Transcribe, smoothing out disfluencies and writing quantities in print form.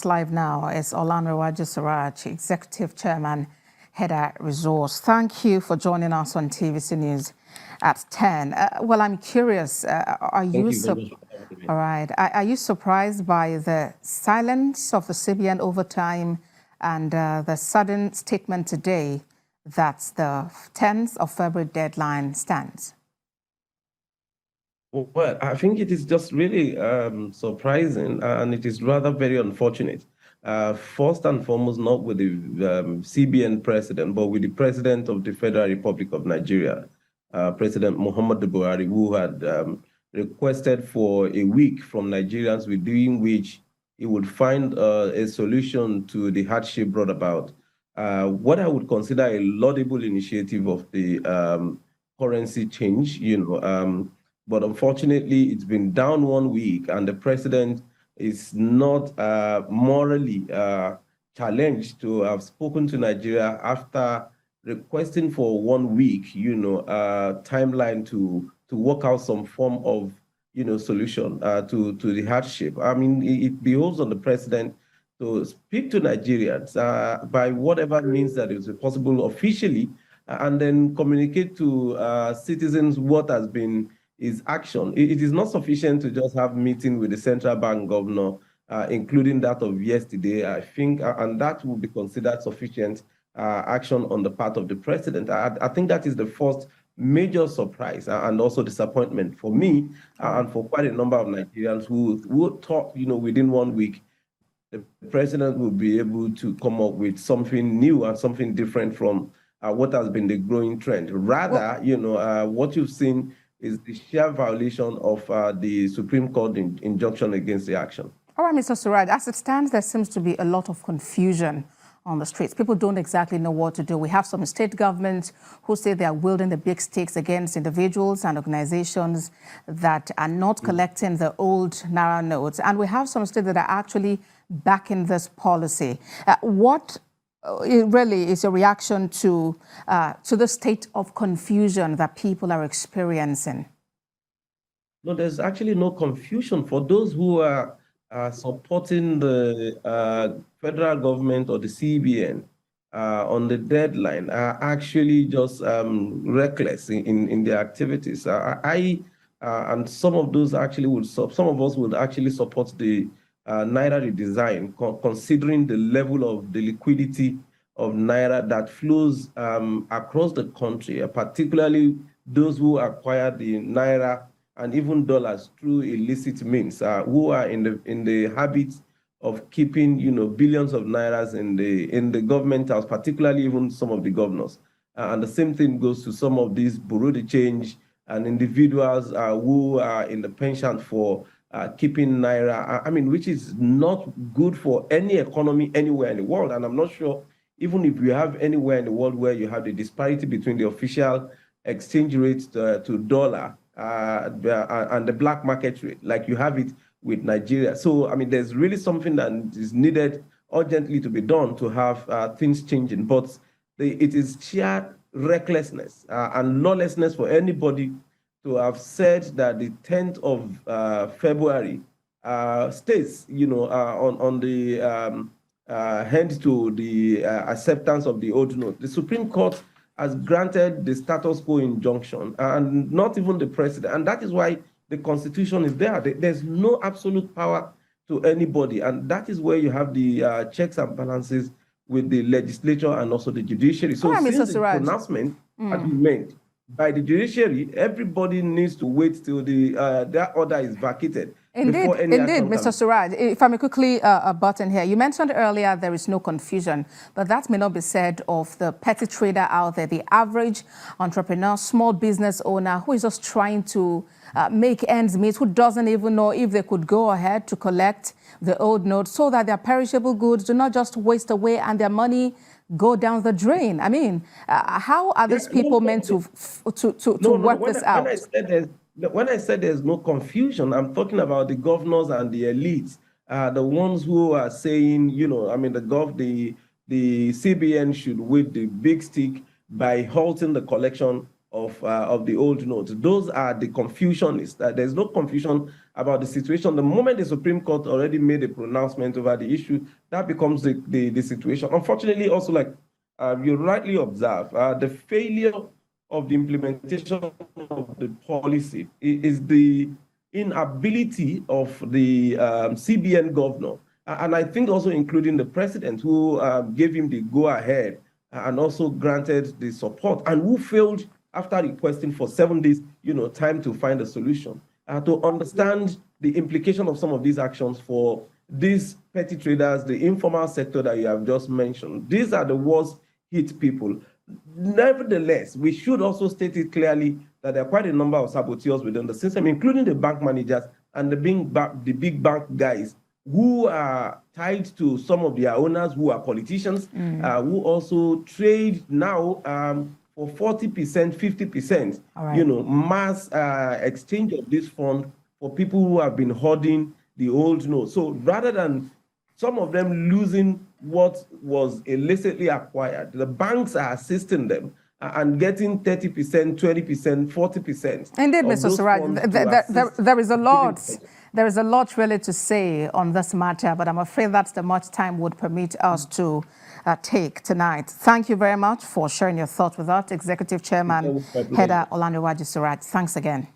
us live now is Olarenwaju Suraj, Executive Chairman, Heda Resource. Thank you for joining us on TVC News at 10. Well, I'm curious, are you surprised by the silence of the CBN over time and the sudden statement today that the 10th of February deadline stands? Well, I think it is just really surprising, and it is rather very unfortunate. First and foremost, not with the CBN president, but with the president of the Federal Republic of Nigeria, President Muhammadu Buhari, who had requested for a week from Nigerians within which he would find a solution to the hardship brought about. What I would consider a laudable initiative of the currency change, but unfortunately, it's been down 1 week, and the president is not morally challenged to have spoken to Nigeria after requesting for 1 week, timeline to work out some form of, solution to the hardship. I mean, it behoves on the president to speak to Nigerians by whatever means that is possible officially, and then communicate to citizens what has been his action. It is not sufficient to just have meeting with the central bank governor, including that of yesterday, I think, and that will be considered sufficient action on the part of the president. I think that is the first major surprise and also disappointment for me and for quite a number of Nigerians who thought, within 1 week, the president will be able to come up with something new and something different from what has been the growing trend. Rather, what you've seen is the sheer violation of the Supreme Court injunction against the action. All right, Mr. Suraj, as it stands, there seems to be a lot of confusion on the streets. People don't exactly know what to do. We have some state governments who say they are wielding the big sticks against individuals and organizations that are not collecting the old Naira notes. And we have some states that are actually backing this policy. What really is a reaction to the state of confusion that people are experiencing? No, there's actually no confusion for those who are supporting the federal government or the CBN on the deadline are actually just reckless in their activities. And some of those actually some of us would actually support the Naira redesign, considering the level of the liquidity of Naira that flows across the country, particularly those who acquire the Naira and even dollars through illicit means, who are in the habit of keeping, billions of Nairas in the government house, particularly even some of the governors. And the same thing goes to some of these bureau de change and individuals who are in the penchant for keeping Naira, which is not good for any economy anywhere in the world. And I'm not sure, even if you have anywhere in the world where you have the disparity between the official exchange rate to dollar and the black market rate, like you have it with Nigeria. So, there's really something that is needed urgently to be done to have things changing. But it is sheer recklessness and lawlessness for anybody to have said that the 10th of February stays, on the hand to the acceptance of the old note. The Supreme Court has granted the status quo injunction, and not even the president. And that is why the Constitution is there. There's no absolute power to anybody. And that is where you have the checks and balances with the legislature and also the judiciary. So since the pronouncement has been made by the judiciary, everybody needs to wait till that order is vacated. Indeed, Mr. Suraj, if I may quickly butt in here, you mentioned earlier there is no confusion, but that may not be said of the petty trader out there, the average entrepreneur, small business owner who is just trying to make ends meet, who doesn't even know if they could go ahead to collect the old notes so that their perishable goods do not just waste away and their money go down the drain. How are these people meant to work this out? When I said there's no confusion, I'm talking about the governors and the elites, the ones who are saying, the CBN should wield the big stick by halting the collection of the old notes. Those are the confusionists. There's no confusion about the situation. The moment the Supreme Court already made a pronouncement over the issue, that becomes the situation. Unfortunately, also, like you rightly observe, the failure of the implementation of the policy is the inability of the CBN governor, and I think also including the president, who gave him the go-ahead and also granted the support, and who failed after requesting for 7 days, time to find a solution, to understand the implication of some of these actions for these petty traders, the informal sector that you have just mentioned. These are the worst hit people. Nevertheless, we should also state it clearly that there are quite a number of saboteurs within the system, including the bank managers and the big bank guys who are tied to some of their owners who are politicians, who also trade now for 40%, 50%, right, mass exchange of this fund for people who have been hoarding the old notes. So rather than some of them losing what was illicitly acquired, the banks are assisting them and getting 30%, 20%, 40%. Indeed, Mr. Suraj, there is a lot really to say on this matter, but I'm afraid that's the much time would permit us to take tonight. Thank you very much for sharing your thoughts with us, Executive Chairman Heda Olarenwaju Suraj. Thanks again.